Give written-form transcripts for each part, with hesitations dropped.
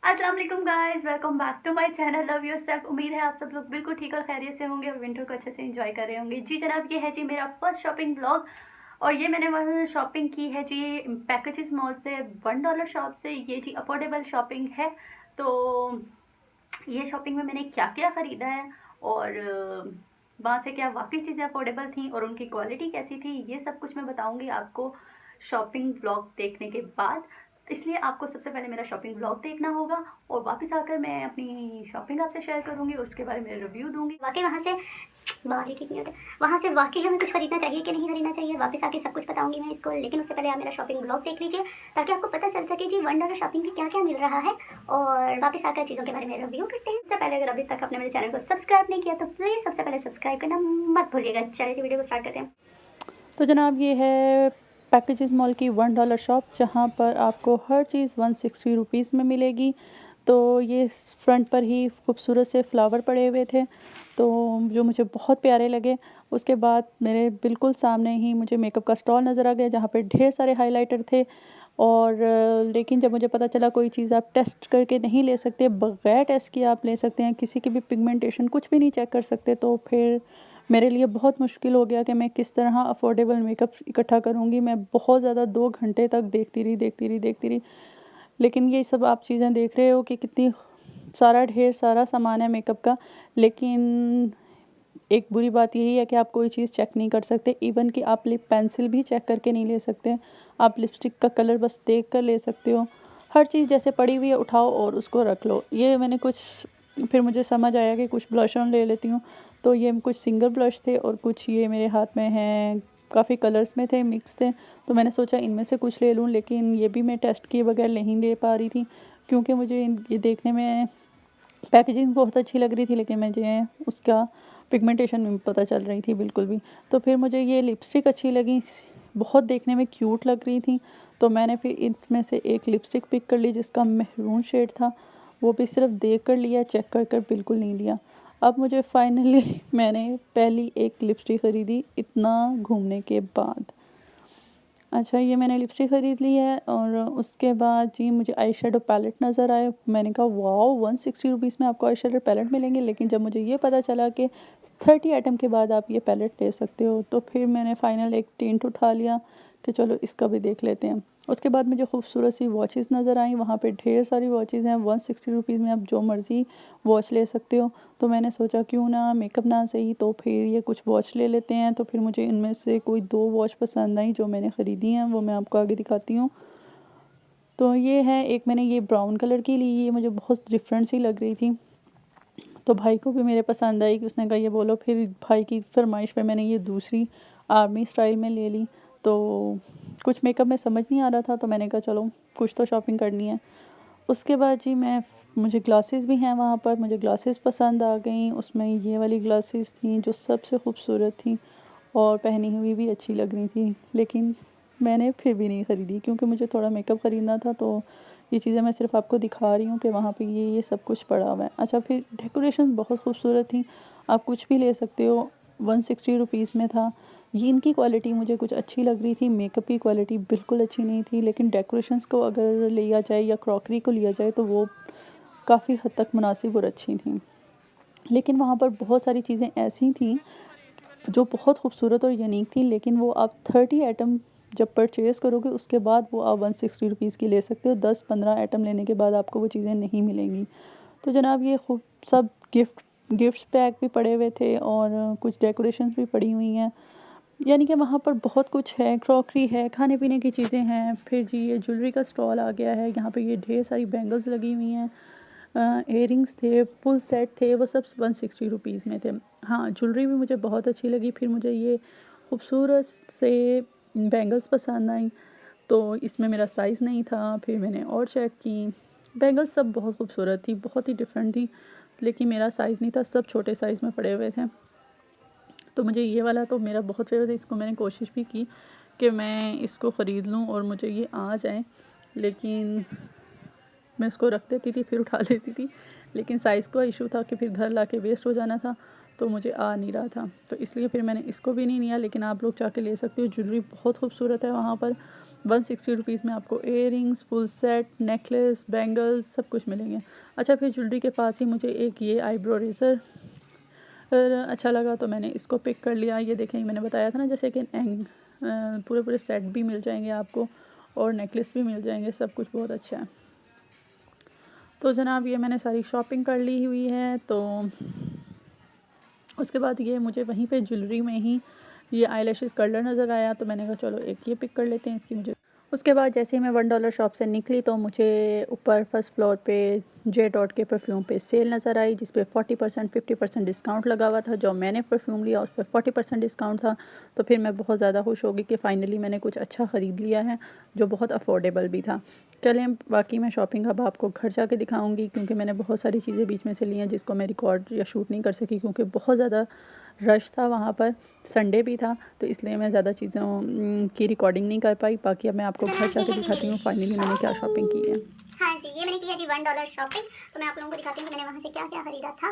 अस्सलाम वालेकुम guys, welcome back to my channel love yourself. उम्मीद है आप सब लोग बिल्कुल ठीक और खैरियत से होंगे और विंटर को अच्छे से एंजॉय कर रहे होंगे। जी जनाब, ये है जी मेरा फर्स्ट शॉपिंग ब्लॉग। और ये मैंने वहाँ शॉपिंग की है जी पैकेजेस मॉल से, $1 शॉप से। ये जी अफोर्डेबल शॉपिंग है। तो ये शॉपिंग में मैंने क्या क्या ख़रीदा है और वहाँ से क्या वाकई चीज़ें अफोर्डेबल थी और उनकी क्वालिटी कैसी थी, ये सब कुछ मैं बताऊँगी आपको शॉपिंग ब्लॉग देखने के बाद। इसलिए आपको सबसे पहले मेरा शॉपिंग ब्लॉग देखना होगा और वापस आकर मैं अपनी शॉपिंग आपसे शेयर करूँगी और उसके बारे में रिव्यू दूँगी। वाकई वहाँ से बाल ही ठीक नहीं होते। वहाँ से वाकई हमें कुछ खरीदना चाहिए कि नहीं खरीदना चाहिए, वापस आके सब कुछ बताऊंगी मैं इसको। लेकिन उससे पहले आप मेरा शॉपिंग ब्लॉग देख लीजिए ताकि आपको पता चल सके कि $1 शॉपिंग में क्या क्या मिल रहा है। और वापस आकर चीज़ों के बारे में रिव्यू करते हैं। उससे पहले अगर अभी तक आपने मेरे चैनल को सब्सक्राइब नहीं किया तो प्लीज़ सबसे पहले सब्सक्राइब करना मत भूलिएगा। चलिए वीडियो को स्टार्ट करते हैं। तो जनाब ये है पैकेजेस मॉल की $1 शॉप, जहाँ पर आपको हर चीज़ 160 रुपीज़ में मिलेगी। तो ये फ्रंट पर ही खूबसूरत से फ्लावर पड़े हुए थे, तो जो मुझे बहुत प्यारे लगे। उसके बाद मेरे बिल्कुल सामने ही मुझे मेकअप का स्टॉल नज़र आ गया, जहाँ पे ढेर सारे हाइलाइटर थे। और लेकिन जब मुझे पता चला कोई चीज़ आप टेस्ट करके नहीं ले सकते, बगैर टेस्ट किए आप ले सकते हैं, किसी की भी पिगमेंटेशन कुछ भी नहीं चेक कर सकते, तो फिर मेरे लिए बहुत मुश्किल हो गया कि मैं किस तरह अफोर्डेबल मेकअप इकट्ठा करूँगी। मैं बहुत ज़्यादा 2 घंटे तक देखती रही। लेकिन ये सब आप चीज़ें देख रहे हो कि कितनी सारा ढेर सारा सामान है मेकअप का। लेकिन एक बुरी बात यही है कि आप कोई चीज़ चेक नहीं कर सकते, इवन कि आप लिप पेंसिल भी चेक करके नहीं ले सकते। आप लिपस्टिक का कलर बस देख कर ले सकते हो। हर चीज़ जैसे पड़ी हुई है उठाओ और उसको रख लो। ये मैंने कुछ फिर मुझे समझ आया कि कुछ ब्लश ऑन ले लेती हूँ। तो ये कुछ सिंगल ब्लश थे और कुछ ये मेरे हाथ में हैं, काफ़ी कलर्स में थे, मिक्स थे। तो मैंने सोचा इनमें से कुछ ले लूँ, लेकिन ये भी मैं टेस्ट किए बगैर नहीं ले पा रही थी, क्योंकि मुझे ये देखने में पैकेजिंग बहुत अच्छी लग रही थी, लेकिन मुझे उसका पिगमेंटेशन नहीं पता चल रही थी बिल्कुल भी। तो फिर मुझे ये लिपस्टिक अच्छी लगी, बहुत देखने में क्यूट लग रही थी। तो मैंने फिर इसमें से एक लिपस्टिक पिक कर ली जिसका मेहरून शेड था। वो भी सिर्फ देख कर लिया, चेक कर कर बिल्कुल नहीं लिया। अब मुझे फाइनली मैंने पहली एक लिपस्टिक ख़रीदी इतना घूमने के बाद। अच्छा, ये मैंने लिपस्टिक ख़रीद ली है और उसके बाद जी मुझे आई शेडो पैलेट नज़र आए। मैंने कहा वाओ, 160 रुपीज़ में आपको आई शेडो पैलेट मिलेंगे। लेकिन जब मुझे ये पता चला कि 30 आइटम के बाद आप ये पैलेट ले सकते हो, तो फिर मैंने फ़ाइनल एक टिंट उठा लिया कि चलो इसका भी देख लेते हैं। उसके बाद मुझे खूबसूरत सी वॉचेस नज़र आई। वहाँ पे ढेर सारी वॉचेस हैं, 160 रुपीज़ में आप जो मर्ज़ी वॉच ले सकते हो। तो मैंने सोचा क्यों ना मेकअप ना सही तो फिर ये कुछ वॉच ले लेते हैं। तो फिर मुझे इनमें से कोई 2 वॉच पसंद आई जो मैंने ख़रीदी हैं, वो मैं आपको आगे दिखाती हूँ। तो ये है, एक मैंने ये ब्राउन कलर की ली, ये मुझे बहुत डिफरेंट सी लग रही थी। तो भाई को भी मेरे पसंद आई कि उसने कहा ये बोलो, फिर भाई की फरमाइश पे मैंने ये दूसरी आर्मी स्टाइल में ले ली। तो कुछ मेकअप में समझ नहीं आ रहा था, तो मैंने कहा चलो कुछ तो शॉपिंग करनी है। उसके बाद जी मुझे ग्लासेस भी हैं वहाँ पर, मुझे ग्लासेस पसंद आ गई। उसमें ये वाली ग्लासेस थी जो सबसे खूबसूरत थी और पहनी हुई भी अच्छी लग रही थी। लेकिन मैंने फिर भी नहीं ख़रीदी, क्योंकि मुझे थोड़ा मेकअप ख़रीदना था। तो ये चीज़ें मैं सिर्फ़ आपको दिखा रही हूँ कि वहाँ पे ये सब कुछ पड़ा हुआ है। अच्छा, फिर डेकोरेशन बहुत खूबसूरत थी, आप कुछ भी ले सकते हो, 160 रुपीज़ में था। ये इनकी क्वालिटी मुझे कुछ अच्छी लग रही थी, मेकअप की क्वालिटी बिल्कुल अच्छी नहीं थी। लेकिन डेकोरेशंस को अगर लिया जाए या क्रॉकरी को लिया जाए तो वो काफ़ी हद तक मुनासिब और अच्छी थी। लेकिन वहाँ पर बहुत सारी चीज़ें ऐसी थीं जो बहुत खूबसूरत और यूनिक थी, लेकिन वो आप 30 आइटम जब परचेज़ करोगे उसके बाद वो आप 160 रुपीज़ की ले सकते हो। 10-15 आइटम लेने के बाद आपको वो चीज़ें नहीं मिलेंगी। तो जनाब ये खूब सब गिफ्ट्स पैक भी पड़े हुए थे और कुछ डेकोरेशंस भी पड़ी हुई हैं। यानी कि वहाँ पर बहुत कुछ है, क्रॉकरी है, खाने-पीने की चीज़ें हैं। फिर जी ये ज्वेलरी का स्टॉल आ गया है, यहाँ पे ये ढेर सारी बैंगल्स लगी हुई हैं। इयररिंग्स थे, फुल सेट थे, वो सब 160 रुपीज़ में थे। हाँ, ज्वेलरी भी मुझे बहुत अच्छी लगी। फिर मुझे ये खूबसूरत से बैंगल्स पसंद आई, तो इसमें मेरा साइज़ नहीं था। फिर मैंने और चेक की, बैंगल्स सब बहुत खूबसूरत थी, बहुत ही डिफरेंट थी, लेकिन मेरा साइज़ नहीं था, सब छोटे साइज़ में पड़े हुए थे। तो मुझे ये वाला तो मेरा बहुत फ़ेवरेट है, इसको मैंने कोशिश भी की कि मैं इसको ख़रीद लूँ और मुझे ये आ जाए, लेकिन मैं उसको रख देती थी फिर उठा लेती थी। लेकिन साइज़ का इशू था कि फिर घर लाके वेस्ट हो जाना था, तो मुझे आ नहीं रहा था, तो इसलिए फिर मैंने इसको भी नहीं लिया। लेकिन आप लोग जाके ले सकते हो, ज्वेलरी बहुत खूबसूरत है वहाँ पर। 160 रुपीज़ में आपको earrings, full set, necklace, bangles सब कुछ मिलेंगे। अच्छा, फिर ज्वेलरी के पास ही मुझे एक ये आईब्रो रेज़र अच्छा लगा तो मैंने इसको पिक कर लिया। ये देखें, मैंने बताया था ना जैसे कि पूरे पूरे सेट भी मिल जाएंगे आपको और नेकलेस भी मिल जाएंगे, सब कुछ बहुत अच्छा है। तो जनाब ये मैंने सारी शॉपिंग कर ली हुई है। तो उसके बाद ये मुझे वहीं पे ज्वेलरी में ही ये आईलैशेस कर्लर नज़र आया, तो मैंने कहा चलो एक ये पिक कर लेते हैं इसकी मुझे। उसके बाद जैसे ही मैं $1 शॉप से निकली तो मुझे ऊपर फर्स्ट फ्लोर पे जे डॉट के परफ्यूम पे सेल नज़र आई, जिस पे 40% 50% डिस्काउंट लगा हुआ था। जो मैंने परफ्यूम लिया उस पर 40% डिस्काउंट था। तो फिर मैं बहुत ज़्यादा खुश हो गई कि फ़ाइनली मैंने कुछ अच्छा ख़रीद लिया है जो बहुत अफोर्डेबल भी था। चलें, बाकी मैं शॉपिंग अब आपको घर जाके दिखाऊंगी, क्योंकि मैंने बहुत सारी चीज़ें बीच में से ली हैं जिसको मैं रिकॉर्ड या शूट नहीं कर सकी, क्योंकि बहुत ज़्यादा रश था वहाँ पर, संडे भी था, तो इसलिए मैं ज़्यादा चीज़ों की रिकॉर्डिंग नहीं कर पाई। बाकी अब मैं आपको घर जाके दिखाती हूँ फाइनली मैंने क्या शॉपिंग की है। हाँ जी, ये मैंने किया जी $1 शॉपिंग। तो मैं आप लोगों को दिखाती हूँ कि मैंने वहाँ से क्या क्या खरीदा था।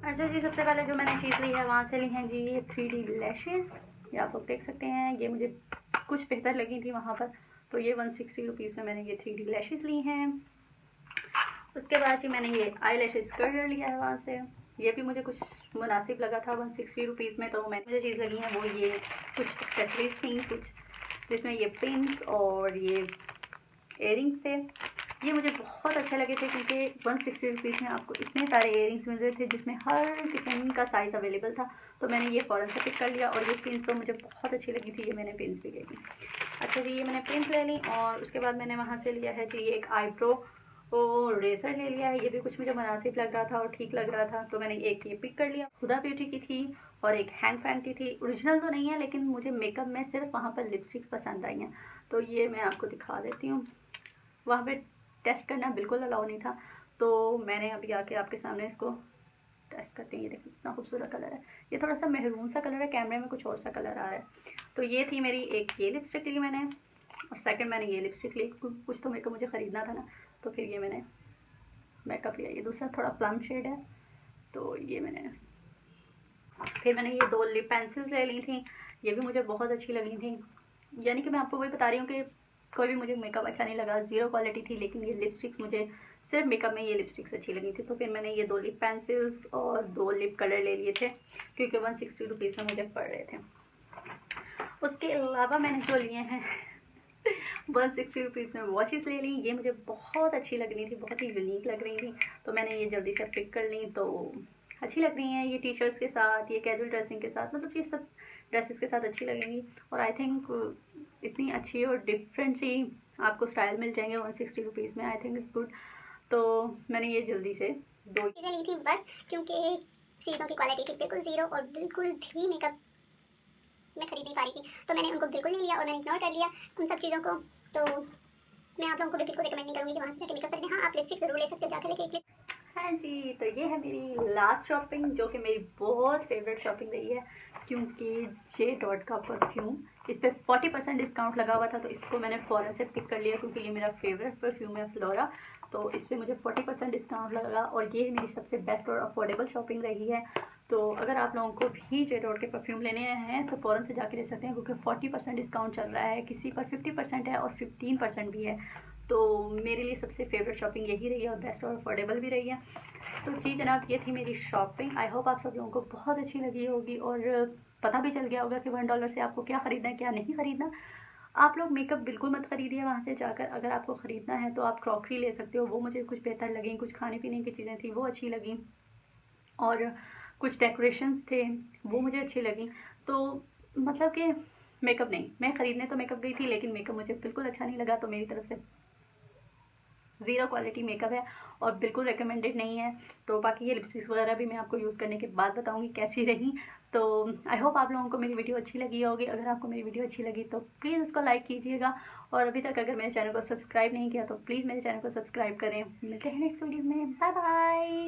अच्छा जी, सबसे पहले जो मैंने चीज़ ली है वहाँ से ली हैं जी ये 3D लैशेस। ये आप लोग देख सकते हैं, ये मुझे कुछ बेहतर लगी थी वहाँ पर, तो ये 160 रुपीज़ में मैंने ये 3D लैशेस ली हैं। उसके बाद जी मैंने ये आई लैशेस कर्लर लिया है वहाँ से, ये भी मुझे कुछ मुनासिब लगा था 160 रुपीज़ में। तो मुझे चीज़ लगी है वो ये कुछ एक्सेसरीज थी, कुछ जिसमें ये पिंस और ये इयरिंग्स थे। ये मुझे बहुत अच्छे लगे थे क्योंकि 160 रुपीज़ में आपको इतने सारे इयरिंग्स मिल रहे थे जिसमें हर किस्म का साइज़ अवेलेबल था। तो मैंने ये फ़ौरन से पिक कर लिया और ये पिंस तो मुझे बहुत अच्छी लगी थी, ये मैंने पिंस भी ले ली। अच्छा जी, ये मैंने पिंस ले ली और उसके बाद मैंने वहाँ से लिया है जी ये एक आईब्रो रेज़र ले लिया है। ये भी कुछ मुझे मुनासिब लग रहा था और ठीक लग रहा था, तो मैंने एक ये पिक कर लिया। हुदा ब्यूटी की थी और एक हैंग फैंग की थी। ओरिजिनल तो नहीं है लेकिन मुझे मेकअप में सिर्फ वहाँ पर लिपस्टिक्स पसंद आई हैं, तो ये मैं आपको दिखा देती हूँ। वहाँ पे टेस्ट करना बिल्कुल अलाउ नहीं था, तो मैंने अभी आके आपके सामने इसको टेस्ट करते हैं। ये देखिए कितना खूबसूरत कलर है, ये थोड़ा सा मेहरून सा कलर है, कैमरे में कुछ और सा कलर आ रहा है। तो ये थी मेरी एक ये लिपस्टिक ली मैंने और सेकंड मैंने ये लिपस्टिक ली। कुछ तो मेकअप मुझे ख़रीदना था ना, तो फिर ये मैंने मेकअप लिया। ये दूसरा थोड़ा प्लम शेड है, तो ये मैंने फिर मैंने ये 2 लिप पेंसिल्स ले ली थी, ये भी मुझे बहुत अच्छी लगी थी। यानी कि मैं आपको वही बता रही हूँ कि कोई भी मुझे मेकअप अच्छा नहीं लगा, ज़ीरो क्वालिटी थी, लेकिन ये लिपस्टिक्स मुझे सिर्फ मेकअप में ये लिपस्टिक्स अच्छी लगी थी। तो फिर मैंने ये 2 लिप पेंसिल्स और 2 लिप कलर ले लिए थे क्योंकि 160 रुपीज़ में मुझे पड़ रहे थे। उसके अलावा मैंने जो लिए हैं 160 रुपीज़ में वॉचेस ले ली। ये मुझे बहुत अच्छी लग रही थी, बहुत ही यूनिक लग रही थी, तो मैंने ये जल्दी से पिक कर ली। तो अच्छी लग रही हैं ये टी शर्ट्स के साथ, ये कैजुअल ड्रेसिंग के साथ, मतलब ये सब ड्रेसेस के साथ अच्छी लगेंगी। और आई थिंक इतनी अच्छी और डिफरेंट सी आपको स्टाइल मिल जाएंगे 160 रुपीज़ में। I think it's good. तो मैंने ये जल्दी से 2 चीज़ें ली थी बस, क्योंकि चीज़ों की क्वालिटी थी बिल्कुल ज़ीरो और बिल्कुल भी मेकअप मैं खरीद नहीं पा रही थी, तो मैंने उनको बिल्कुल नहीं लिया और मैंने इग्नोर कर लिया उन सब चीज़ों को। तो मैं आप लोगों को भी बिल्कुल रिकमेंड नहीं करूँगी कि वहाँ से जाके मेकअप खरीदें। हाँ, आप लिपस्टिक ज़रूर ले सकते हो जाकर, लेके एक हाँ जी, तो ये है मेरी लास्ट शॉपिंग जो कि मेरी बहुत फेवरेट शॉपिंग रही है, क्योंकि जे डॉट का परफ्यूम इस पर 40% डिस्काउंट लगा हुआ था, तो इसको मैंने फ़ौरन से पिक कर लिया क्योंकि ये मेरा फेवरेट परफ्यूम है फ्लोरा। तो इस पर मुझे 40% डिस्काउंट लगा और ये मेरी सबसे बेस्ट और अफोर्डेबल शॉपिंग रही है। तो अगर आप लोगों को भी जे डॉट के परफ्यूम लेने हैं तो फ़ौरन से जाके ले सकते हैं, क्योंकि 40% डिस्काउंट चल रहा है, किसी पर 50% है और 15% भी है। तो मेरे लिए सबसे फेवरेट शॉपिंग यही रही है और बेस्ट और अफोर्डेबल भी रही है। तो जी जनाब, ये थी मेरी शॉपिंग। आई होप आप सब लोगों को बहुत अच्छी लगी होगी और पता भी चल गया होगा कि $1 से आपको क्या ख़रीदना है क्या नहीं ख़रीदना। आप लोग मेकअप बिल्कुल मत ख़रीदिए वहाँ से जाकर। अगर आपको ख़रीदना है तो आप क्रॉकरी ले सकते हो, वो मुझे कुछ बेहतर लगी। कुछ खाने पीने की चीज़ें थी वो अच्छी लगी और कुछ डेकोरेशंस थे वो मुझे अच्छी लगी। तो मतलब कि मेकअप नहीं, मैं ख़रीदने तो मेकअप गई थी लेकिन मेकअप मुझे बिल्कुल अच्छा नहीं लगा, तो मेरी तरफ से ज़ीरो क्वालिटी मेकअप है और बिल्कुल रिकमेंडेड नहीं है। तो बाकी ये लिपस्टिक्स वगैरह भी मैं आपको यूज़ करने के बाद बताऊंगी कैसी रही। तो आई होप आप लोगों को मेरी वीडियो अच्छी लगी होगी। अगर आपको मेरी वीडियो अच्छी लगी तो प्लीज़ उसको लाइक कीजिएगा और अभी तक अगर मेरे चैनल को सब्सक्राइब नहीं किया तो प्लीज़ मेरे चैनल को सब्सक्राइब करें। मिलते हैं नेक्स्ट वीडियो में, बाय बाय।